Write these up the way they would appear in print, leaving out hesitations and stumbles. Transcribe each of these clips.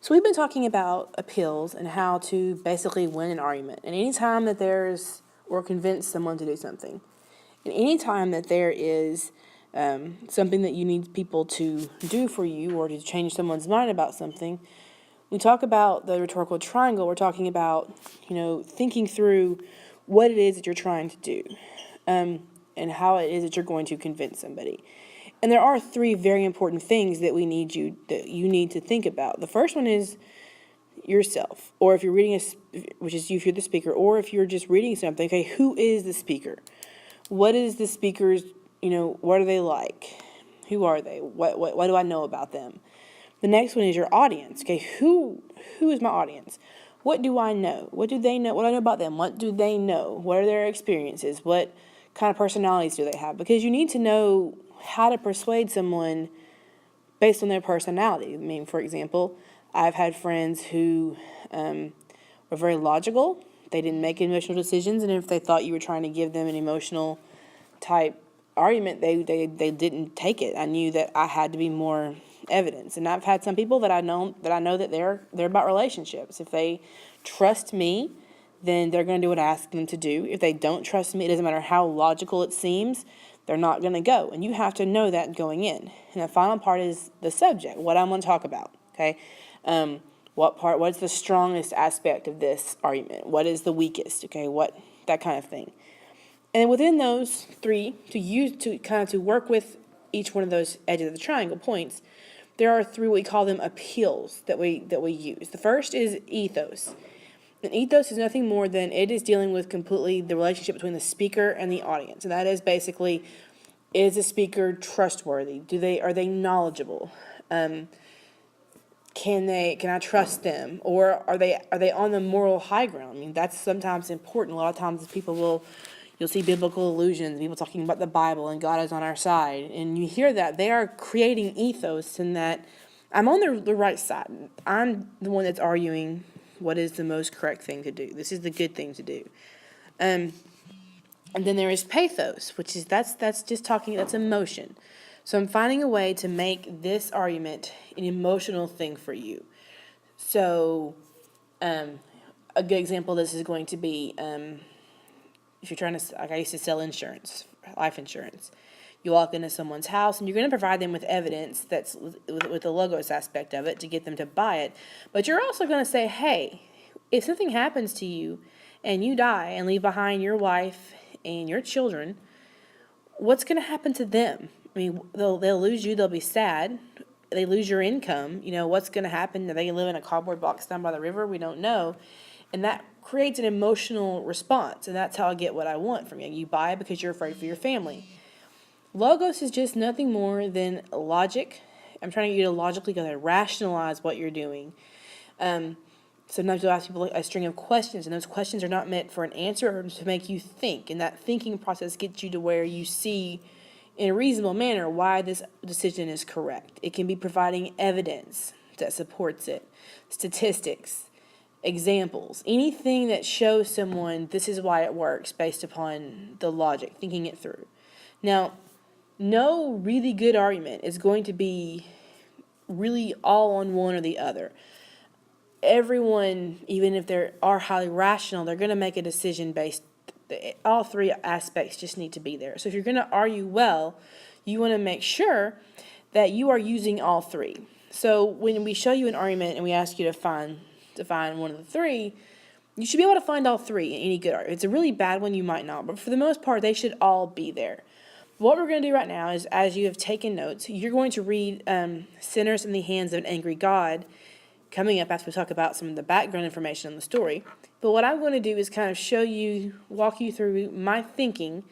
So we've been talking about appeals and how to basically win an argument. And any time that there's, or convince someone to do something, and any time that there is something that you need people to do for you or to change someone's mind about something, we talk about the rhetorical triangle. We're talking about, thinking through what it is that you're trying to do, and how it is that you're going to convince somebody. And there are three very important things that you need to think about. The first one is yourself, or if you're reading which is you if you're the speaker, or if you're just reading something. Okay, who is the speaker? What is the speaker's? What are they like? Who are they? What do I know about them? The next one is your audience. Okay, who is my audience? What do I know? What do they know? What do I know about them? What do they know? What are their experiences? What kind of personalities do they have? Because you need to know how to persuade someone based on their personality. I mean, for example, I've had friends who were very logical. They didn't make emotional decisions, and if they thought you were trying to give them an emotional type argument, they didn't take it. I knew that I had to be more evidence. And I've had some people that I know that they're about relationships. If they trust me, then they're going to do what I ask them to do. If they don't trust me, it doesn't matter how logical it seems, they're not going to go. And you have to know that going in. And the final part is the subject, what I'm going to talk about. Okay, what's the strongest aspect of this argument? What is the weakest? Okay, that kind of thing. And within those three, to work with each one of those edges of the triangle points, there are three, what we call them appeals that we use. The first is ethos. And ethos is nothing more than it is dealing with completely the relationship between the speaker and the audience. And that is basically, is the speaker trustworthy? Are they knowledgeable? Can I trust them? Or are they on the moral high ground? I mean, that's sometimes important. A lot of times you'll see biblical allusions, people talking about the Bible and God is on our side. And you hear that. They are creating ethos in that I'm on the right side. I'm the one that's arguing what is the most correct thing to do. This is the good thing to do. And then there is pathos, which is that's emotion. So I'm finding a way to make this argument an emotional thing for you. So a good example of this is going to be if you're trying to, like I used to sell insurance, life insurance. You walk into someone's house and you're going to provide them with evidence that's with the logos aspect of it to get them to buy it. But you're also going to say, hey, if something happens to you and you die and leave behind your wife and your children, what's going to happen to them? I mean, they'll lose you. They'll be sad. They lose your income. What's going to happen? Are they going to live in a cardboard box down by the river? We don't know. And that creates an emotional response. And that's how I get what I want from you. You buy it because you're afraid for your family. Logos is just nothing more than logic. I'm trying to get you to logically go there, rationalize what you're doing. Sometimes you'll ask people a string of questions, and those questions are not meant for an answer or to make you think. And that thinking process gets you to where you see in a reasonable manner why this decision is correct. It can be providing evidence that supports it, statistics, examples, anything that shows someone this is why it works based upon the logic, thinking it through. Now, no really good argument is going to be really all on one or the other. Everyone, even if they are highly rational, they're going to make a decision based, all three aspects just need to be there. So if you're going to argue well, you want to make sure that you are using all three. So when we show you an argument and we ask you to find one of the three, you should be able to find all three in any good argument. If it's a really bad one, you might not, but for the most part, they should all be there. What we're going to do right now is, as you have taken notes, you're going to read Sinners in the Hands of an Angry God coming up after we talk about some of the background information on the story. But what I'm going to do is kind of walk you through my thinking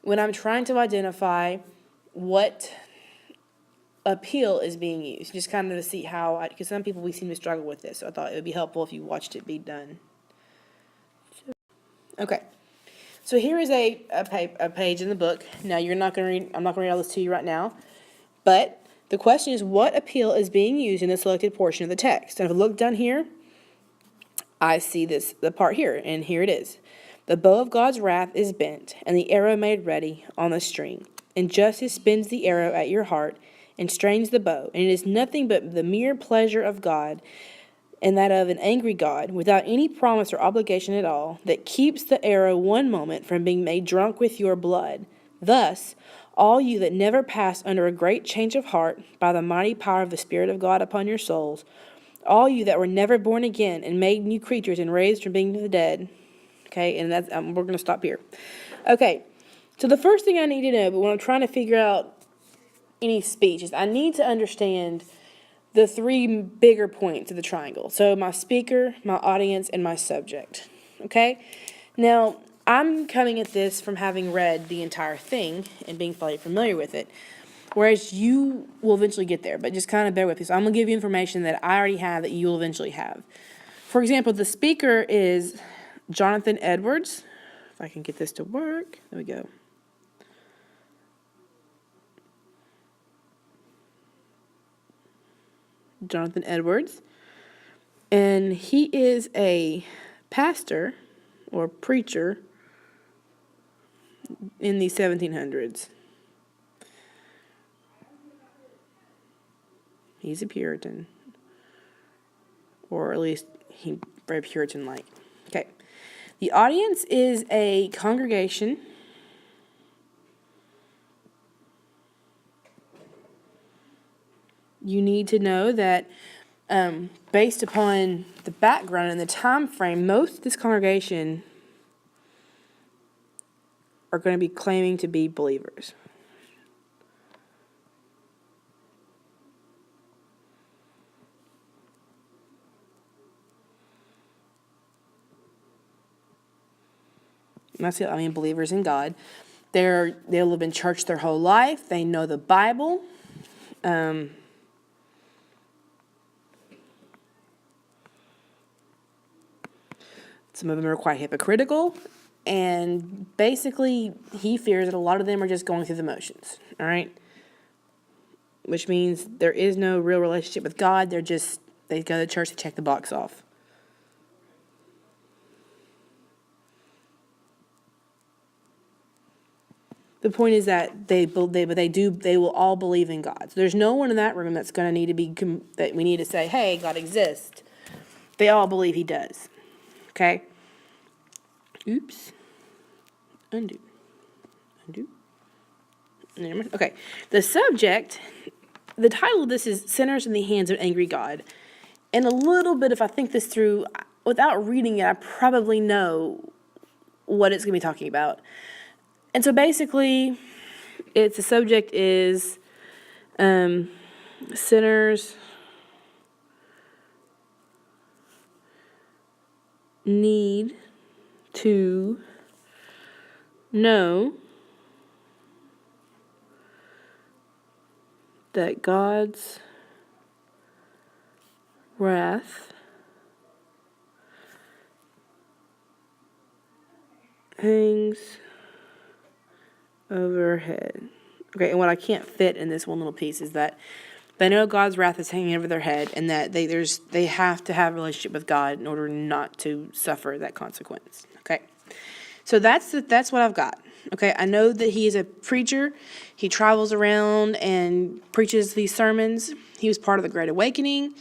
when I'm trying to identify what appeal is being used, just kind of to see how, because some people we seem to struggle with this, so I thought it would be helpful if you watched it be done. Okay. So here is a page in the book. Now I'm not going to read all this to you right now, but the question is, what appeal is being used in the selected portion of the text? And if I look down here, I see the part here, and here it is. The bow of God's wrath is bent, and the arrow made ready on the string. And justice spins the arrow at your heart, and strains the bow, and it is nothing but the mere pleasure of God, and that of an angry God, without any promise or obligation at all, that keeps the arrow one moment from being made drunk with your blood. Thus, all you that never passed under a great change of heart by the mighty power of the Spirit of God upon your souls, all you that were never born again and made new creatures and raised from being the dead. Okay, and that's we're going to stop here. Okay, so the first thing I need to know, but when I'm trying to figure out any speech, is I need to understand the three bigger points of the triangle. So my speaker, my audience, and my subject. Okay? Now, I'm coming at this from having read the entire thing and being fairly familiar with it, whereas you will eventually get there, but just kind of bear with me. So I'm going to give you information that I already have that you'll eventually have. For example, the speaker is Jonathan Edwards. If I can get this to work. There we go. Jonathan Edwards, and he is a pastor or preacher in the 1700s. He's a Puritan, or at least he very Puritan-like. Okay, the audience is a congregation you need to know that based upon the background and the time frame, most of this congregation are going to be claiming to be believers. And that's it. I mean, believers in God. They'll live in church their whole life. They know the Bible. Some of them are quite hypocritical, and basically he fears that a lot of them are just going through the motions, all right? Which means there is no real relationship with God. They go to church to check the box off. The point is that they will all believe in God. So there's no one in that room that's going to need to be, that we need to say, hey, God exists. They all believe he does. Okay? Oops. Undo. Okay. The subject, the title of this is Sinners in the Hands of an Angry God. And a little bit, if I think this through, without reading it, I probably know what it's going to be talking about. And so basically, the subject is sinners need to know that God's wrath hangs over her head. Okay, and what I can't fit in this one little piece is that they know God's wrath is hanging over their head, and that they have to have a relationship with God in order not to suffer that consequence. Okay, so that's what I've got. Okay, I know that he is a preacher. He travels around and preaches these sermons. He was part of the Great Awakening.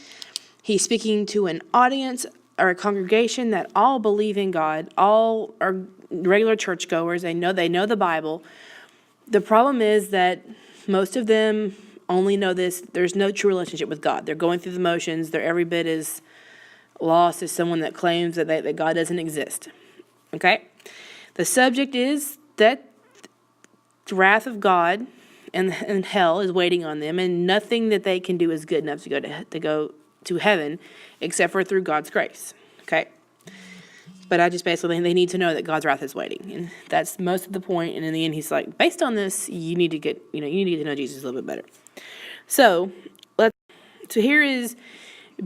He's speaking to an audience or a congregation that all believe in God, all are regular churchgoers. They know the Bible. The problem is that most of them only know this. There's no true relationship with God. They're going through the motions. They're every bit as lost as someone that claims that God doesn't exist. Okay? The subject is that the wrath of God and hell is waiting on them, and nothing that they can do is good enough to go to heaven except for through God's grace. Okay? But I just basically, they need to know that God's wrath is waiting. And that's most of the point. And in the end, he's like, based on this, you need to get to know Jesus a little bit better. So here is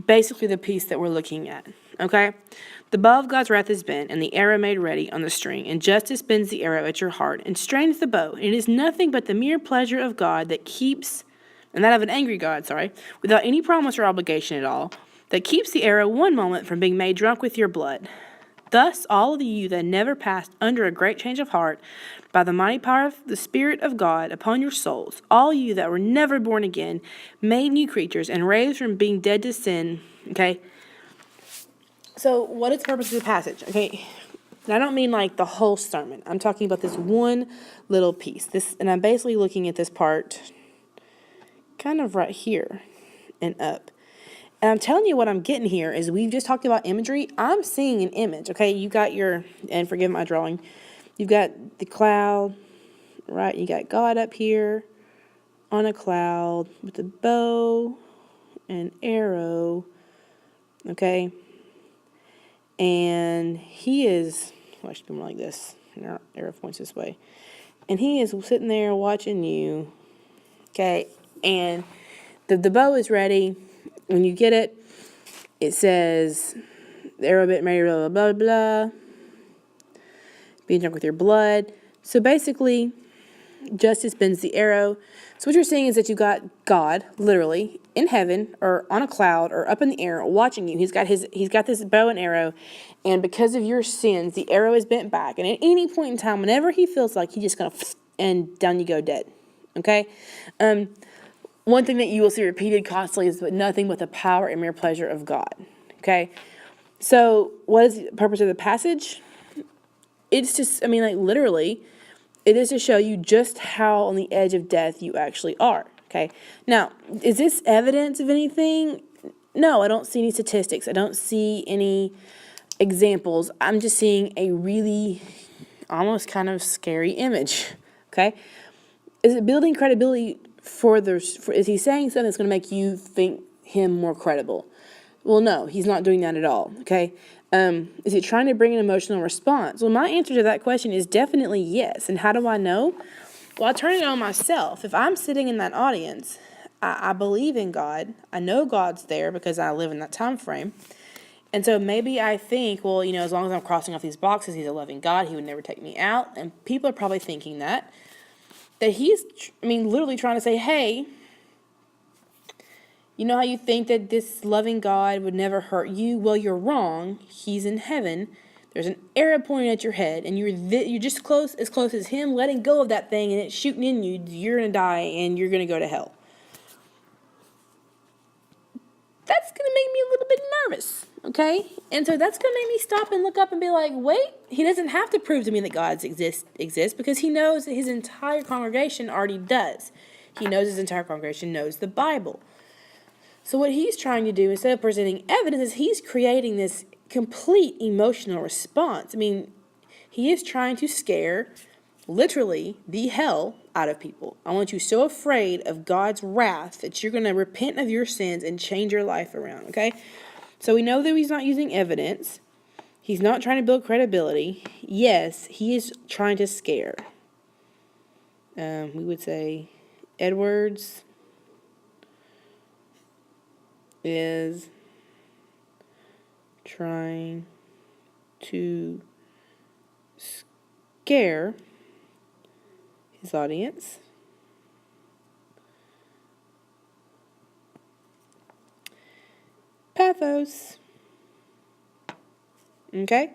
basically the piece that we're looking at. Okay? The bow of God's wrath is bent, and the arrow made ready on the string, and justice bends the arrow at your heart, and strains the bow. And it is nothing but the mere pleasure of God that keeps, and that of an angry God, without any promise or obligation at all, that keeps the arrow one moment from being made drunk with your blood. Thus, all of you that never passed under a great change of heart by the mighty power of the Spirit of God upon your souls, all you that were never born again, made new creatures and raised from being dead to sin. Okay. So, what is the purpose of the passage? Okay. And I don't mean like the whole sermon. I'm talking about this one little piece. And I'm basically looking at this part kind of right here and up. And I'm telling you what I'm getting here is we've just talked about imagery. I'm seeing an image, okay? You got and forgive my drawing, you've got the cloud, right? You got God up here on a cloud with a bow and arrow, okay? And he is, well, I should be more like this. Arrow points this way. And he is sitting there watching you, okay? And the bow is ready. When you get it, it says, the arrow bit Mary, blah, blah, blah, blah. Being drunk with your blood. So basically, justice bends the arrow. So what you're seeing is that you got God, literally, in heaven, or on a cloud, or up in the air, watching you. He's got this bow and arrow, and because of your sins, the arrow is bent back. And at any point in time, whenever he feels like, he's just gonna, and down you go dead. Okay? One thing that you will see repeated constantly is nothing but the power and mere pleasure of God. Okay? So, what is the purpose of the passage? It's just, literally, it is to show you just how on the edge of death you actually are. Okay? Now, is this evidence of anything? No, I don't see any statistics. I don't see any examples. I'm just seeing a really almost kind of scary image. Okay? Is it building credibility is he saying something that's going to make you think him more credible? Well, no, he's not doing that at all, okay? Is he trying to bring an emotional response? Well, my answer to that question is definitely yes. And how do I know? Well, I turn it on myself. If I'm sitting in that audience, I believe in God. I know God's there because I live in that time frame. And so maybe I think, well, as long as I'm crossing off these boxes, he's a loving God. He would never take me out. And people are probably thinking that he's, literally trying to say, hey, you know how you think that this loving God would never hurt you? Well, you're wrong. He's in heaven. There's an arrow pointing at your head, and you're just as close as him letting go of that thing, and it's shooting in you. You're going to die, and you're going to go to hell. That's going to make me a little bit nervous, okay? And so that's going to make me stop and look up and be like, wait, he doesn't have to prove to me that God exists because he knows that his entire congregation already does. He knows his entire congregation knows the Bible. So what he's trying to do, instead of presenting evidence, is he's creating this complete emotional response. He is trying to scare, literally, the hell out of people. I want you so afraid of God's wrath that you're going to repent of your sins and change your life around, okay? So we know that he's not using evidence. He's not trying to build credibility. Yes, he is trying to scare. We would say Edwards is trying to scare his audience. Pathos. Okay?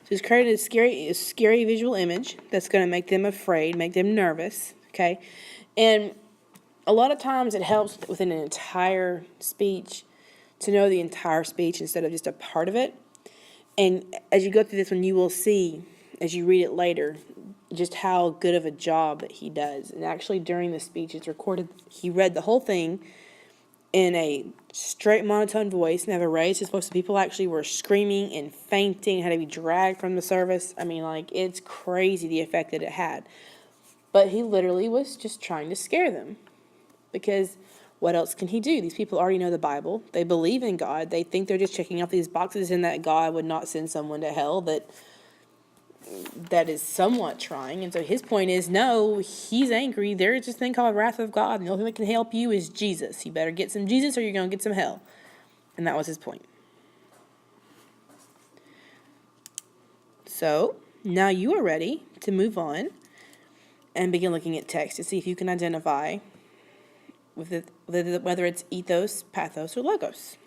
So he's created a scary visual image that's going to make them afraid, make them nervous. Okay? And a lot of times it helps within an entire speech to know the entire speech instead of just a part of it. And as you go through this one, you will see, as you read it later, just how good of a job that he does. And actually during the speech, it's recorded, he read the whole thing in a straight monotone voice, never raised his voice. People actually were screaming and fainting, had to be dragged from the service. It's crazy the effect that it had. But he literally was just trying to scare them. Because what else can he do? These people already know the Bible. They believe in God. They think they're just checking off these boxes and that God would not send someone to hell that is somewhat trying. And so his point is, no, he's angry. There's this thing called wrath of God. And the only thing that can help you is Jesus. You better get some Jesus or you're going to get some hell. And that was his point. So now you are ready to move on and begin looking at text to see if you can identify with whether it's ethos, pathos, or logos.